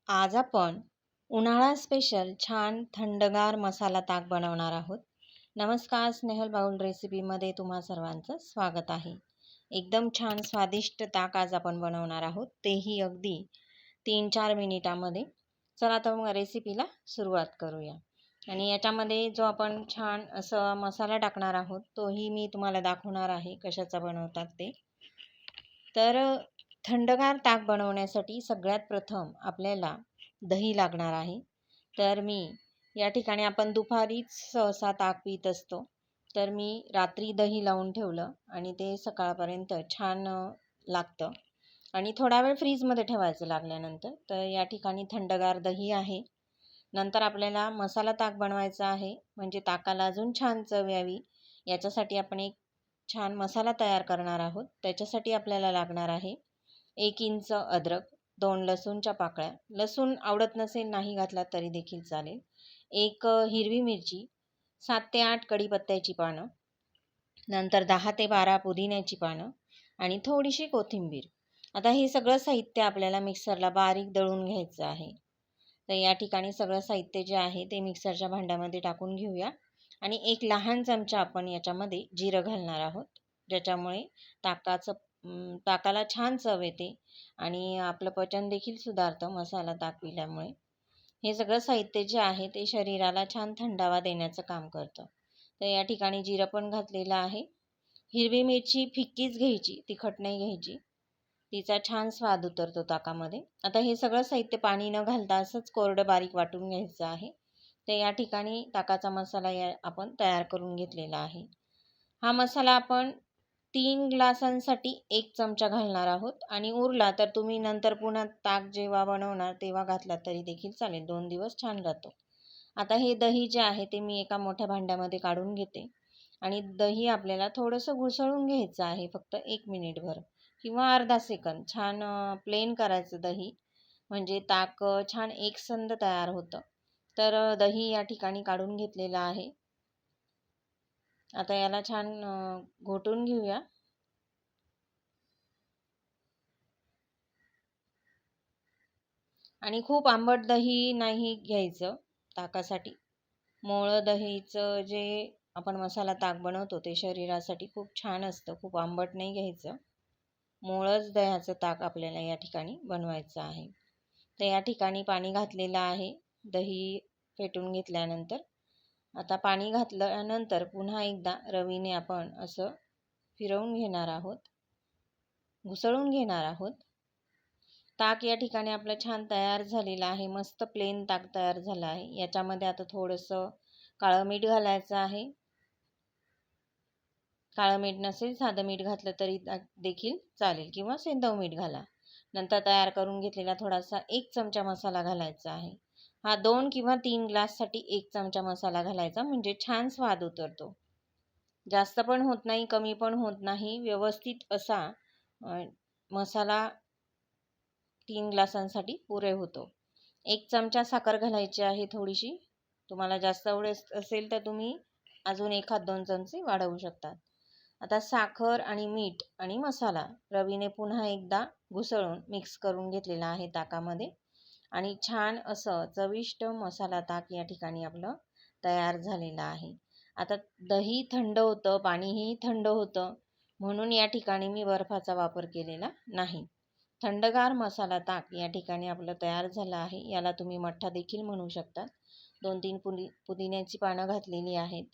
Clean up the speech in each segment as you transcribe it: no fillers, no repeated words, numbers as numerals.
आज आपण उन्हाळा स्पेशल छान थंडगार मसाला ताक बनवणार आहोत. नमस्कार, स्नेहल बाउल रेसिपीमध्ये तुम्हा सर्वांचं स्वागत आहे. एकदम छान स्वादिष्ट ताक आज आपण बनवणार आहोत, तेही अगदी 3-4 मिनिटामध्ये. चला तर मग रेसिपीला सुरुवात करूया. आणि याच्यामध्ये जो आपण छान असं मसाला टाकणार आहोत, तोही मी तुम्हाला दाखवणार आहे कशाचा बनवतात ते. तर थंडगार ताक बनवण्यासाठी सगळ्यात प्रथम आपल्याला दही लागणार आहे. तर मी या ठिकाणी आपण दुपारीच सहसा ताक पीत असतो. तर मी रात्री दही लावून ठेवलं आणि ते सकाळपर्यंत छान लागतं आणि थोडा वेळ फ्रीजमध्ये ठेवायचं लागल्यानंतर. तर या ठिकाणी थंडगार दही आहे. नंतर आपल्याला मसाला ताक बनवायचा आहे, म्हणजे ताकाला अजून छान चव यावी याच्यासाठी आपण एक छान मसाला तयार करणार आहोत. त्याच्यासाठी आपल्याला लागणार आहे 1 इंच अद्रक, 2 लसूणच्या पाकळ्या, लसूण आवडत नसेल नाही घातला तरी देखील चालेल, 1 हिरवी मिरची, 7 ते 8 कढीपत्त्याची पानं, नंतर 10 ते 12 पुदिन्याची पानं आणि थोडीशी कोथिंबीर. आता हे सगळं साहित्य आपल्याला मिक्सरला बारीक दळून घ्यायचं आहे. तर या ठिकाणी सगळं साहित्य जे आहे ते मिक्सरच्या भांड्यामध्ये टाकून घेऊया आणि एक लहान चमचा आपण याच्यामध्ये जिरं घालणार आहोत, ज्याच्यामुळे ताकाला छान चव येते आणि आपलं पचन देखील सुधारतं मसाला ताक पिल्यामुळे. हे सगळं साहित्य जे आहे ते शरीराला छान थंडावा देण्याचं काम करतं. तर या ठिकाणी जिरं पण घातलेलं आहे. हिरवी मिरची फिक्कीच घ्यायची, तिखट नाही घ्यायची, तिचा छान स्वाद उतरतो ताकामध्ये. आता हे सगळं साहित्य पाणी न घालता असंच कोरडं बारीक वाटून घ्यायचं आहे. तर या ठिकाणी ताकाचा मसाला आपण तयार करून घेतलेला आहे. हा मसाला आपण 3 ग्लासांसाठी 1 चमचा घालणार आहोत आणि उरला तर तुम्ही नंतर पुन्हा ताक जेव्हा बनवणार तेव्हा घातला तरी देखील चालेल, 2 दिवस छान राहतो. आता हे दही जे आहे ते मी एका मोठ्या भांड्यामध्ये काढून घेते आणि दही आपल्याला थोडंसं घुसळून घ्यायचं आहे, फक्त 1 मिनिटभर किंवा अर्धा सेकंद. छान प्लेन करायचं दही, म्हणजे ताक छान एकसंध तयार होतं. तर दही या ठिकाणी काढून घेतलेलं आहे. आता याला छान घोटून घेऊया. आणि खूप आंबट दही नाही घ्यायचं ताकासाठी. मोळं दहीचं जे आपण मसाला ताक बनवतो ते शरीरासाठी खूप छान असतं. खूप आंबट नाही घ्यायचं. मोळंच दह्याचं ताक आपल्याला या ठिकाणी बनवायचं आहे. तर या ठिकाणी पाणी घातलेलं आहे दही फेटून घेतल्यानंतर. आता पाणी घातल्यानंतर पुन्हा एकदा रवीने आपण असं फिरवून घेणार आहोत, घुसळून घेणार आहोत. ताक या ठिकाणी आपलं छान तयार झालेलं आहे. मस्त प्लेन ताक तयार झालं आहे. याच्यामध्ये आता थोडंसं काळं मीठ घालायचं आहे. काळं मीठ नसेल साधं मीठ घातलं तरी देखील चालेल किंवा सेंधव मीठ घाला. नंतर तयार करून घेतलेला थोडासा 1 चमचा मसाला घालायचा आहे. हा 2 किंवा 3 ग्लाससाठी 1 चमचा मसाला घालायचा, म्हणजे छान स्वाद उतरतो. जास्त पण होत नाही, कमी पण होत नाही, व्यवस्थित असा मसाला 3 ग्लासांसाठी पुरे होतो. 1 चमचा साखर घालायची आहे थोडीशी. तुम्हाला जास्त आवडत असेल तर तुम्ही अजून 1-2 चमचे वाढवू शकतात. आता साखर आणि मीठ आणि मसाला रवीने पुन्हा एकदा घुसळून मिक्स करून घेतलेला आहे ताकामध्ये आणि छान असं चविष्ट मसाला ताक या ठिकाणी आपलं तयार झालेलं आहे. आता दही थंड होतं, पाणीही थंड होतं, म्हणून या ठिकाणी मी बर्फाचा वापर केलेला नाही. थंडगार मसाला ताक या ठिकाणी आपलं तयार झालं आहे. याला तुम्ही मठ्ठा देखील म्हणू शकता. 2-3 पुदिन्याची पानं घातलेली आहेत.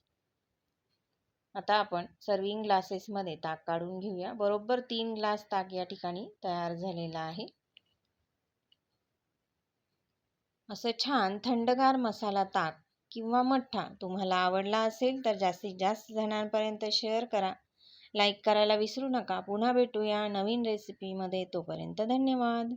आता आपण सर्विंग ग्लासेसमध्ये ताक काढून घेऊया. बरोबर 3 ग्लास ताक या ठिकाणी तयार झालेलं आहे. असं छान थंडगार मसाला ताक किंवा मठ्ठा तुम्हाला आवडला असेल तर जास्तीत जास्त जणांपर्यंत शेअर करा. लाईक करायला विसरू नका. पुन्हा भेटूया नवीन रेसिपीमध्ये. तोपर्यंत धन्यवाद.